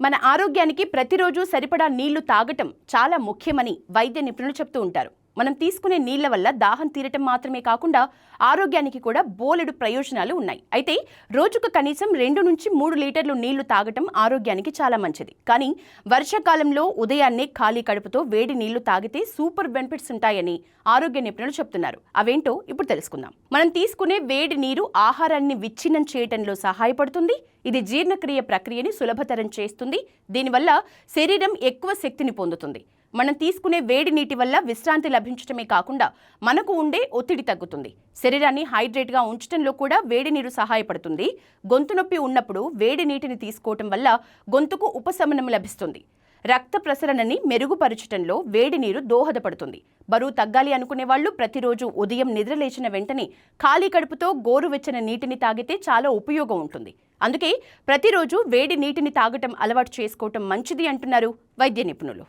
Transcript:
మన ఆరోగ్యానికి ప్రతిరోజు సరిపడా నీళ్లు తాగటం చాలా ముఖ్యమని వైద్య నిపుణులు చెప్తూ ఉంటారు. మనం తీసుకునే నీళ్ల వల్ల దాహం తీరటం మాత్రమే కాకుండా ఆరోగ్యానికి కూడా బోలెడు ప్రయోజనాలు ఉన్నాయి. అయితే రోజుకు కనీసం 2 నుంచి 3 లీటర్లు నీళ్లు తాగటం ఆరోగ్యానికి చాలా మంచిది. కానీ వర్షాకాలంలో ఉదయాన్నే ఖాళీ కడుపుతో వేడి నీళ్లు తాగితే సూపర్ బెనిఫిట్స్ ఉంటాయని ఆరోగ్య నిపుణులు చెప్తున్నారు. అవేంటో ఇప్పుడు తెలుసుకుందాం. మనం తీసుకునే వేడి నీరు ఆహారాన్ని విచ్ఛిన్నం చేయటంలో సహాయపడుతుంది. ఇది జీర్ణక్రియ ప్రక్రియని సులభతరం చేస్తుంది. దీనివల్ల శరీరం ఎక్కువ శక్తిని పొందుతుంది. మనం తీసుకునే వేడి నీటి వల్ల విశ్రాంతి లభించడమే కాకుండా మనకు ఉండే ఒత్తిడి తగ్గుతుంది. శరీరాన్ని హైడ్రేట్గా ఉంచడంలో కూడా వేడి నీరు సహాయపడుతుంది. గొంతు నొప్పి ఉన్నప్పుడు వేడి నీటిని తీసుకోవటం వల్ల గొంతుకు ఉపశమనం లభిస్తుంది. రక్త ప్రసరణని మెరుగుపరచడంలో వేడి నీరు దోహదపడుతుంది. బరువు తగ్గాలి అనుకునే వాళ్ళు ప్రతిరోజు ఉదయం నిద్రలేచిన వెంటనే ఖాళీ కడుపుతో గోరువెచ్చని నీటిని తాగితే చాలా ఉపయోగం ఉంటుంది. అందుకే ప్రతిరోజు వేడి నీటిని తాగటం అలవాటు చేసుకోవటం మంచిది అంటున్నారు వైద్య నిపుణులు.